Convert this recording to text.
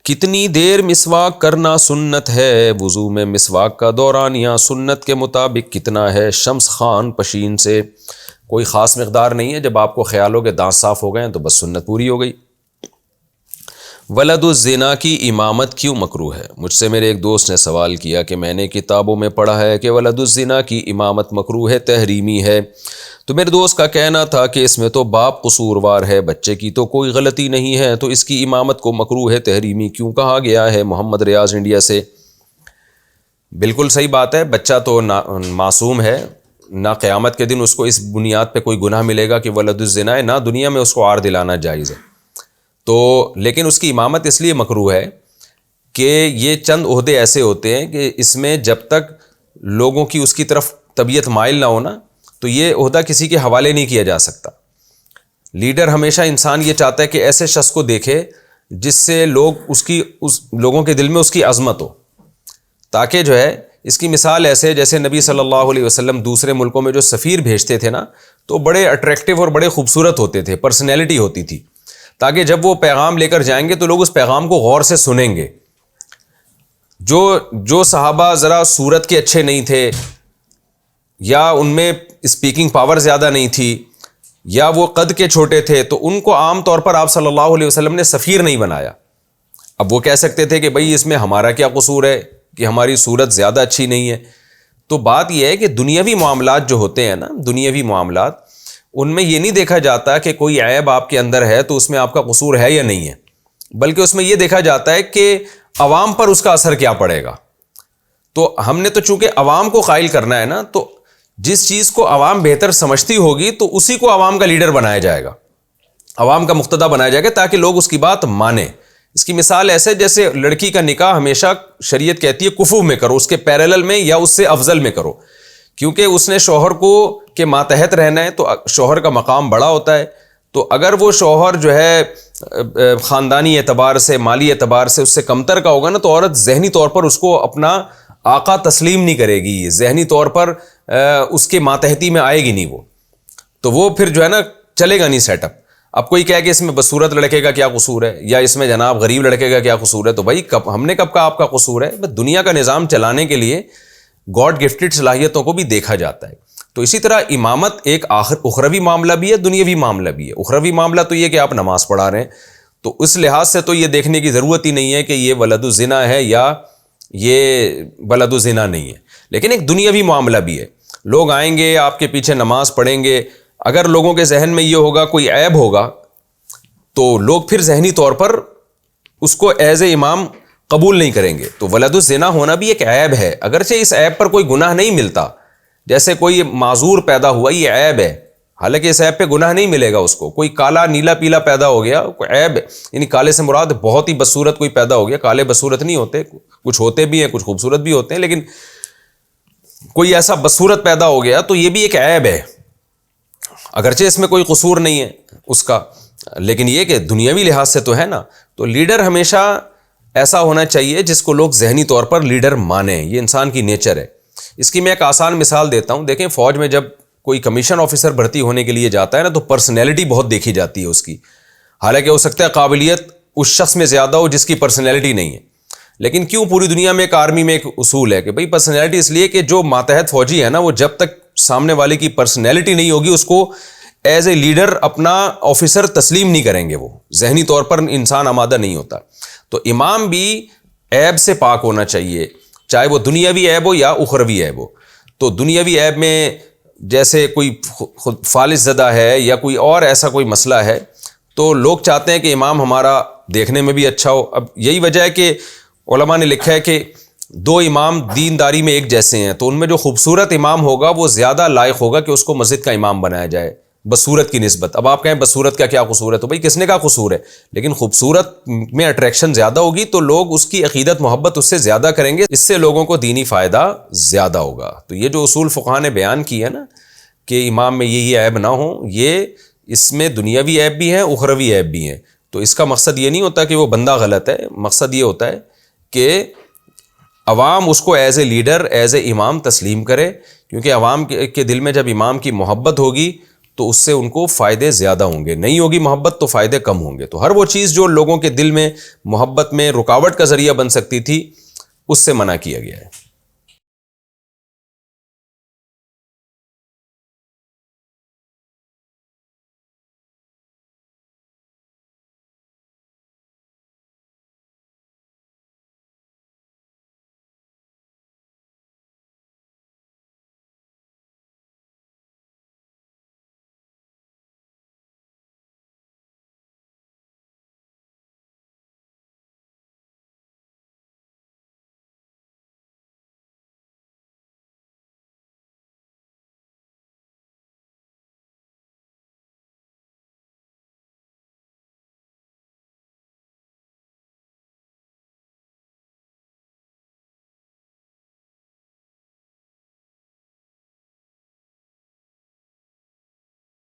کتنی دیر مسواک کرنا سنت ہے؟ وضو میں مسواک کا دورانیہ سنت کے مطابق کتنا ہے؟ شمس خان پشین سے۔ کوئی خاص مقدار نہیں ہے، جب آپ کو خیال ہو کہ دانت صاف ہو گئے ہیں تو بس سنت پوری ہو گئی۔ ولد الزنا کی امامت کیوں مکروہ ہے؟ مجھ سے میرے ایک دوست نے سوال کیا کہ میں نے کتابوں میں پڑھا ہے کہ ولد الزنا کی امامت مکروہ ہے، تحریمی ہے۔ تو میرے دوست کا کہنا تھا کہ اس میں تو باپ قصوروار ہے، بچے کی تو کوئی غلطی نہیں ہے، تو اس کی امامت کو مکروہ ہے، تحریمی کیوں کہا گیا ہے؟ محمد ریاض انڈیا سے۔ بالکل صحیح بات ہے، بچہ تو معصوم ہے، نہ قیامت کے دن اس کو اس بنیاد پہ کوئی گناہ ملے گا کہ ولد الزنا ہے، نہ دنیا میں اس کو عار دلانا جائز ہے۔ تو لیکن اس کی امامت اس لیے مکروہ ہے کہ یہ چند عہدے ایسے ہوتے ہیں کہ اس میں جب تک لوگوں کی اس کی طرف طبیعت مائل نہ ہونا تو یہ عہدہ کسی کے حوالے نہیں کیا جا سکتا۔ لیڈر ہمیشہ انسان یہ چاہتا ہے کہ ایسے شخص کو دیکھے جس سے لوگوں کے دل میں اس کی عظمت ہو، تاکہ جو ہے اس کی مثال ایسے جیسے نبی صلی اللہ علیہ وسلم دوسرے ملکوں میں جو سفیر بھیجتے تھے نا، تو بڑے اٹریکٹیو اور بڑے خوبصورت ہوتے تھے، پرسنالٹی ہوتی تھی، تاکہ جب وہ پیغام لے کر جائیں گے تو لوگ اس پیغام کو غور سے سنیں گے۔ جو صحابہ ذرا صورت کے اچھے نہیں تھے، یا ان میں اسپیکنگ پاور زیادہ نہیں تھی، یا وہ قد کے چھوٹے تھے، تو ان کو عام طور پر آپ صلی اللہ علیہ وسلم نے سفیر نہیں بنایا۔ اب وہ کہہ سکتے تھے کہ بھئی اس میں ہمارا کیا قصور ہے کہ ہماری صورت زیادہ اچھی نہیں ہے۔ تو بات یہ ہے کہ دنیاوی معاملات جو ہوتے ہیں نا، دنیاوی معاملات، ان میں یہ نہیں دیکھا جاتا کہ کوئی عیب آپ کے اندر ہے تو اس میں آپ کا قصور ہے یا نہیں ہے، بلکہ اس میں یہ دیکھا جاتا ہے کہ عوام پر اس کا اثر کیا پڑے گا۔ تو ہم نے تو چونکہ عوام کو قائل کرنا ہے نا، تو جس چیز کو عوام بہتر سمجھتی ہوگی تو اسی کو عوام کا لیڈر بنایا جائے گا، عوام کا مقتدی بنایا جائے گا، تاکہ لوگ اس کی بات مانیں۔ اس کی مثال ایسے جیسے لڑکی کا نکاح ہمیشہ شریعت کہتی ہے کفو میں کرو، اس کے پیرالل میں یا اس سے افضل میں کرو، کیونکہ اس نے شوہر کو کے ماتحت رہنا ہے، تو شوہر کا مقام بڑا ہوتا ہے۔ تو اگر وہ شوہر جو ہے خاندانی اعتبار سے، مالی اعتبار سے اس سے کمتر کا ہوگا نا، تو عورت ذہنی طور پر اس کو اپنا آقا تسلیم نہیں کرے گی، ذہنی طور پر اس کے ماتحتی میں آئے گی نہیں وہ، تو وہ پھر جو ہے نا چلے گا نہیں سیٹ اپ۔ اب کوئی کہے کہ اس میں بدصورت لڑکے کا کیا قصور ہے، یا اس میں جناب غریب لڑکے کا کیا قصور ہے، تو بھائی ہم نے کب کہا آپ کا قصور ہے؟ دنیا کا نظام چلانے کے لیے گاڈ گفٹڈ صلاحیتوں کو بھی دیکھا جاتا ہے۔ تو اسی طرح امامت ایک اخروی معاملہ بھی ہے، دنیاوی معاملہ بھی ہے۔ اخروی معاملہ تو یہ کہ آپ نماز پڑھا رہے ہیں، تو اس لحاظ سے تو یہ دیکھنے کی ضرورت ہی نہیں ہے کہ یہ ولد الزنا ہے یا یہ ولد الزنا نہیں ہے۔ لیکن ایک دنیاوی معاملہ بھی ہے، لوگ آئیں گے آپ کے پیچھے نماز پڑھیں گے، اگر لوگوں کے ذہن میں یہ ہوگا کوئی عیب ہوگا تو لوگ پھر ذہنی طور پر اس کو ایز اے امام قبول نہیں کریں گے۔ تو ولد الزنا ہونا بھی ایک عیب ہے، اگرچہ اس عیب پر کوئی گناہ نہیں ملتا، جیسے کوئی معذور پیدا ہوا یہ عیب ہے، حالانکہ اس عیب پہ گناہ نہیں ملے گا اس کو۔ کوئی کالا نیلا پیلا پیدا ہو گیا، کوئی عیب، یعنی کالے سے مراد بہت ہی بدصورت کوئی پیدا ہو گیا، کالے بدصورت نہیں ہوتے، کچھ ہوتے بھی ہیں، کچھ خوبصورت بھی ہوتے ہیں، لیکن کوئی ایسا بدصورت پیدا ہو گیا تو یہ بھی ایک عیب ہے، اگرچہ اس میں کوئی قصور نہیں ہے اس کا، لیکن یہ کہ دنیاوی لحاظ سے تو ہے نا۔ تو لیڈر ہمیشہ ایسا ہونا چاہیے جس کو لوگ ذہنی طور پر لیڈر مانیں، یہ انسان کی نیچر ہے۔ اس کی میں ایک آسان مثال دیتا ہوں۔ دیکھیں فوج میں جب کوئی کمیشن آفیسر بھرتی ہونے کے لیے جاتا ہے نا، تو پرسنالٹی بہت دیکھی جاتی ہے اس کی، حالانکہ ہو سکتا ہے قابلیت اس شخص میں زیادہ ہو جس کی پرسنالٹی نہیں ہے، لیکن کیوں پوری دنیا میں ایک آرمی میں ایک اصول ہے کہ بھئی پرسنالٹی، اس لیے کہ جو ماتحت فوجی ہے نا، وہ جب تک سامنے والے کی پرسنالٹی نہیں ہوگی اس کو ایز اے لیڈر اپنا آفیسر تسلیم نہیں کریں گے، وہ ذہنی طور پر انسان آمادہ نہیں ہوتا۔ تو امام بھی عیب سے پاک ہونا چاہیے، چاہے وہ دنیاوی عیب ہو یا اخروی عیب ہو۔ تو دنیاوی عیب میں جیسے کوئی فالج زدہ ہے یا کوئی اور ایسا کوئی مسئلہ ہے، تو لوگ چاہتے ہیں کہ امام ہمارا دیکھنے میں بھی اچھا ہو۔ اب یہی وجہ ہے کہ علماء نے لکھا ہے کہ دو امام دینداری میں ایک جیسے ہیں، تو ان میں جو خوبصورت امام ہوگا وہ زیادہ لائق ہوگا کہ اس کو مسجد کا امام بنایا جائے بدصورت کی نسبت۔ اب آپ کہیں بدصورت کا کیا قصور ہے، تو بھائی کس نے کا قصور ہے، لیکن خوبصورت میں اٹریکشن زیادہ ہوگی تو لوگ اس کی عقیدت محبت اس سے زیادہ کریں گے، اس سے لوگوں کو دینی فائدہ زیادہ ہوگا۔ تو یہ جو اصول فقہا نے بیان کی ہے نا کہ امام میں یہ عیب نہ ہو، یہ اس میں دنیاوی عیب بھی ہیں، اخروی عیب بھی ہیں۔ تو اس کا مقصد یہ نہیں ہوتا کہ وہ بندہ غلط ہے، مقصد یہ ہوتا ہے کہ عوام اس کو as a leader, as a امام تسلیم کرے، کیونکہ عوام کے دل میں جب امام کی محبت ہوگی تو اس سے ان کو فائدے زیادہ ہوں گے. نہیں ہوگی محبت تو فائدے کم ہوں گے. تو ہر وہ چیز جو لوگوں کے دل میں محبت میں رکاوٹ کا ذریعہ بن سکتی تھی اس سے منع کیا گیا ہے.